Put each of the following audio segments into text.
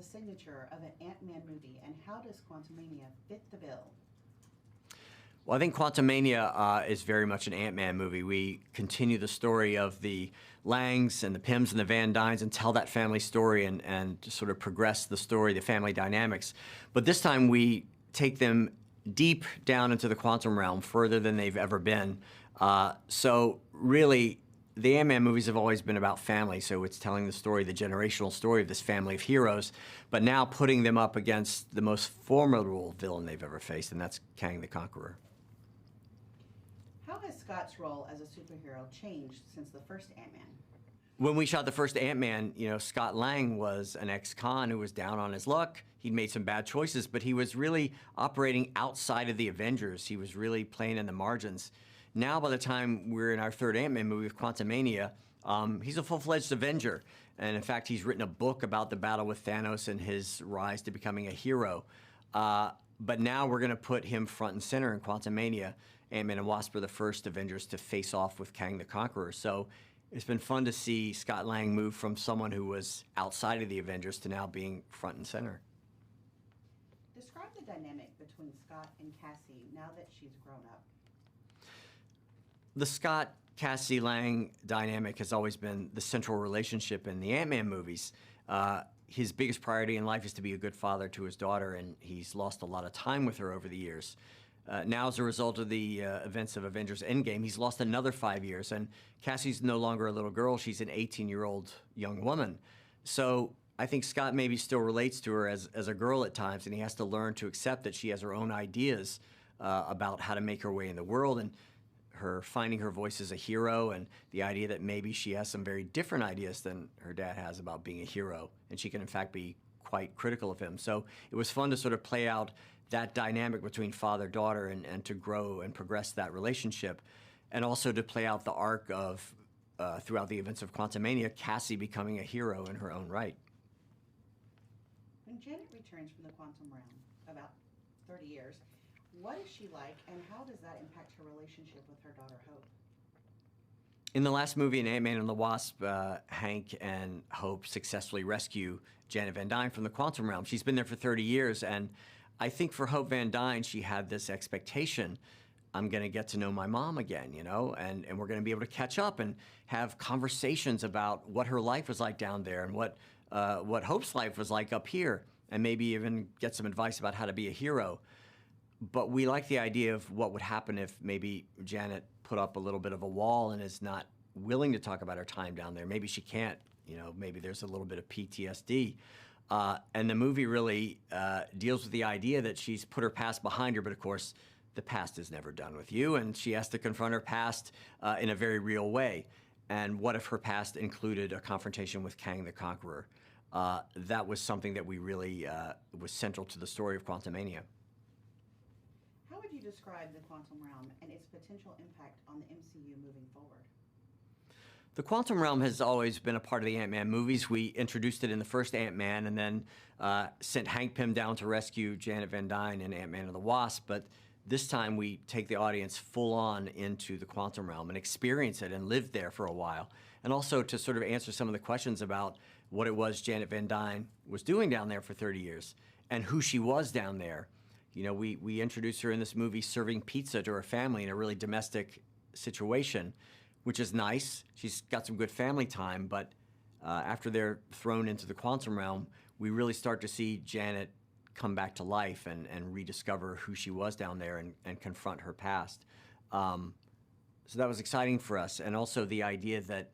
signature of an Ant-Man movie, and how does Quantumania fit the bill? Well, I think Quantumania is very much an Ant-Man movie. We continue the story of the Langs and the Pyms and the Van Dynes and tell that family story and sort of progress the story, the family dynamics. But this time we take them deep down into the quantum realm, further than they've ever been. So really, the Ant-Man movies have always been about family, so it's telling the story, the generational story of this family of heroes, but now putting them up against the most formidable villain they've ever faced, and that's Kang the Conqueror. How has Scott's role as a superhero changed since the first Ant-Man? When we shot the first Ant-Man, Scott Lang was an ex-con who was down on his luck. He'd made some bad choices, but he was really operating outside of the Avengers. He was really playing in the margins. Now, by the time we're in our third Ant-Man movie with Quantumania, he's a full-fledged Avenger. And in fact, he's written a book about the battle with Thanos and his rise to becoming a hero. But now we're going to put him front and center in Quantumania. Ant-Man and Wasp are the first Avengers to face off with Kang the Conqueror. So it's been fun to see Scott Lang move from someone who was outside of the Avengers to now being front and center. Describe the dynamic between Scott and Cassie now that she's grown up. The Scott-Cassie Lang dynamic has always been the central relationship in the Ant-Man movies. His biggest priority in life is to be a good father to his daughter, and he's lost a lot of time with her over the years. Now, as a result of the events of Avengers Endgame, he's lost another 5 years, and Cassie's no longer a little girl. She's an 18-year-old young woman. So I think Scott maybe still relates to her as a girl at times, and he has to learn to accept that she has her own ideas about how to make her way in the world, and her finding her voice as a hero, and the idea that maybe she has some very different ideas than her dad has about being a hero, and she can in fact be quite critical of him. So it was fun to sort of play out that dynamic between father-daughter and to grow and progress that relationship, and also to play out the arc of, throughout the events of Quantumania, Cassie becoming a hero in her own right. When Janet returns from the quantum realm, about 30 years, what is she like, and how does that impact her relationship with her daughter, Hope? In the last movie, in Ant-Man and the Wasp, Hank and Hope successfully rescue Janet Van Dyne from the quantum realm. She's been there for 30 years, and I think for Hope Van Dyne, she had this expectation, I'm going to get to know my mom again, and we're going to be able to catch up and have conversations about what her life was like down there and what Hope's life was like up here, and maybe even get some advice about how to be a hero. But we like the idea of what would happen if maybe Janet put up a little bit of a wall and is not willing to talk about her time down there. Maybe she can't, maybe there's a little bit of PTSD. And the movie really deals with the idea that she's put her past behind her, but of course, the past is never done with you, and she has to confront her past in a very real way. And what if her past included a confrontation with Kang the Conqueror? That was something that we really was central to the story of Quantumania. How would you describe the quantum realm and its potential impact on the MCU moving forward? The quantum realm has always been a part of the Ant-Man movies. We introduced it in the first Ant-Man and then sent Hank Pym down to rescue Janet Van Dyne in Ant-Man and the Wasp. But this time we take the audience full on into the quantum realm and experience it and live there for a while. And also to sort of answer some of the questions about what it was Janet Van Dyne was doing down there for 30 years and who she was down there. We introduced her in this movie serving pizza to her family in a really domestic situation, which is nice. She's got some good family time, but after they're thrown into the quantum realm, we really start to see Janet come back to life and rediscover who she was down there and confront her past. So that was exciting for us. And also the idea that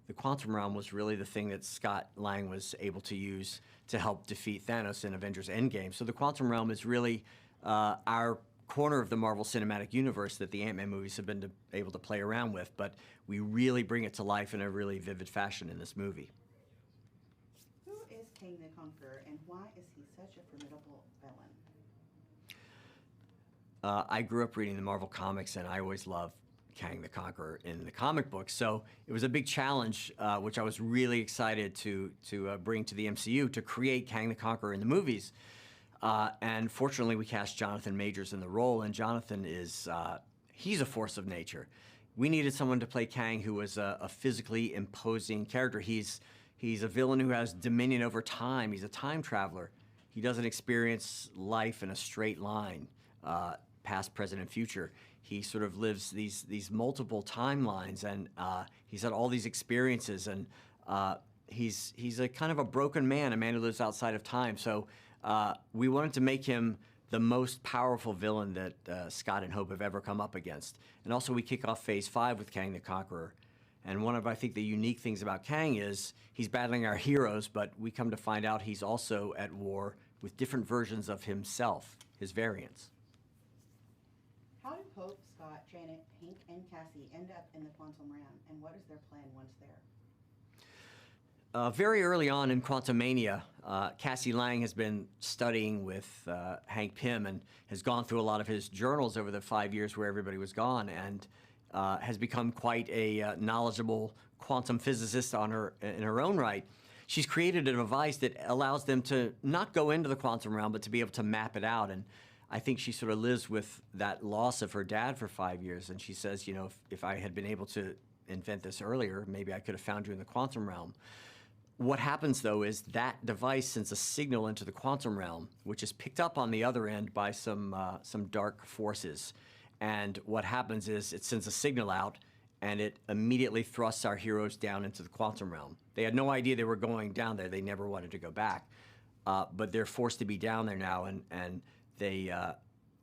the quantum realm was really the thing that Scott Lang was able to use to help defeat Thanos in Avengers Endgame. So the quantum realm is really our corner of the Marvel Cinematic Universe that the Ant-Man movies have been able to play around with, but we really bring it to life in a really vivid fashion in this movie. Who is Kang the Conqueror, and why is he such a formidable villain? I grew up reading the Marvel comics, and I always loved Kang the Conqueror in the comic books, so it was a big challenge, which I was really excited to bring to the MCU, to create Kang the Conqueror in the movies. And fortunately, we cast Jonathan Majors in the role, and Jonathan is, he's a force of nature. We needed someone to play Kang who was a physically imposing character. He's He's a villain who has dominion over time. He's a time traveler. He doesn't experience life in a straight line, past, present, and future. He sort of lives these multiple timelines, and he's had all these experiences, and he's a kind of a broken man, a man who lives outside of time. So we wanted to make him the most powerful villain that Scott and Hope have ever come up against. And also we kick off Phase 5 with Kang the Conqueror. And one of, I think, the unique things about Kang is he's battling our heroes, but we come to find out he's also at war with different versions of himself, his variants. How do Hope, Scott, Janet, Hank, and Cassie end up in the quantum realm, and what is their plan once there? Very early on in Quantumania, Cassie Lang has been studying with Hank Pym and has gone through a lot of his journals over the 5 years where everybody was gone, and has become quite a knowledgeable quantum physicist in her own right. She's created a device that allows them to not go into the quantum realm, but to be able to map it out. And I think she sort of lives with that loss of her dad for 5 years. And she says, you know, if I had been able to invent this earlier, maybe I could have found you in the quantum realm. What happens, though, is that device sends a signal into the quantum realm, which is picked up on the other end by some dark forces. And what happens is it sends a signal out, and it immediately thrusts our heroes down into the quantum realm. They had no idea they were going down there. They never wanted to go back. But they're forced to be down there now, and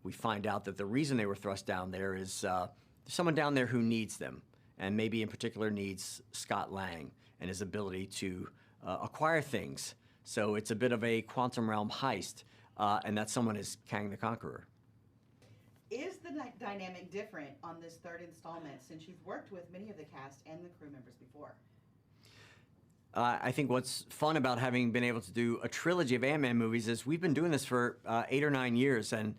we find out that the reason they were thrust down there is there's someone down there who needs them, and maybe in particular needs Scott Lang and his ability to acquire things. So it's a bit of a quantum realm heist, and that someone is Kang the Conqueror. Is the dynamic different on this third installment, since you've worked with many of the cast and the crew members before? I think what's fun about having been able to do a trilogy of Ant-Man movies is we've been doing this for 8 or 9 years, and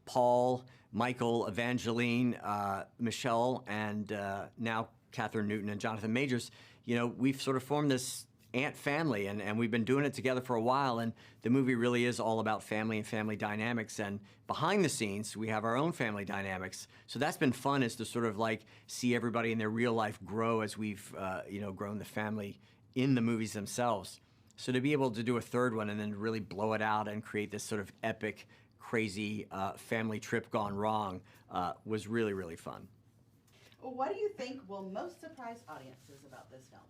Paul, Michael, Evangeline, Michelle, and now Catherine Newton and Jonathan Majors, you know, we've sort of formed this Ant family, and we've been doing it together for a while, and the movie really is all about family and family dynamics, and behind the scenes we have our own family dynamics. So that's been fun, is to sort of like see everybody in their real life grow as we've you know, grown the family in the movies themselves. So to be able to do a third one and then really blow it out and create this sort of epic, crazy family trip gone wrong was really, really fun. Well, what do you think will most surprise audiences about this film?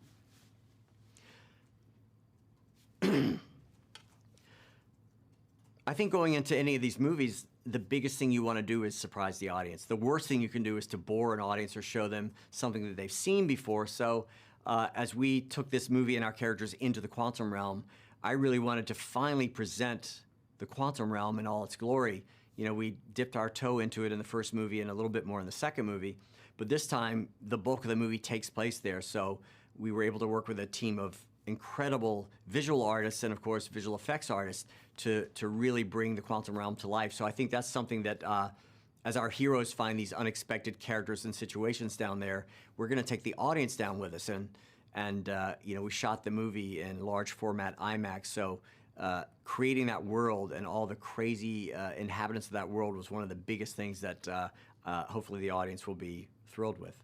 I think going into any of these movies, the biggest thing you want to do is surprise the audience. The worst thing you can do is to bore an audience or show them something that they've seen before. So as we took this movie and our characters into the quantum realm, I really wanted to finally present the quantum realm in all its glory. You know, we dipped our toe into it in the first movie and a little bit more in the second movie, but this time the bulk of the movie takes place there. So we were able to work with a team of incredible visual artists and, of course, visual effects artists to really bring the quantum realm to life. So I think that's something that, as our heroes find these unexpected characters and situations down there, we're going to take the audience down with us. And you know, we shot the movie in large format IMAX, so creating that world and all the crazy inhabitants of that world was one of the biggest things that hopefully the audience will be thrilled with.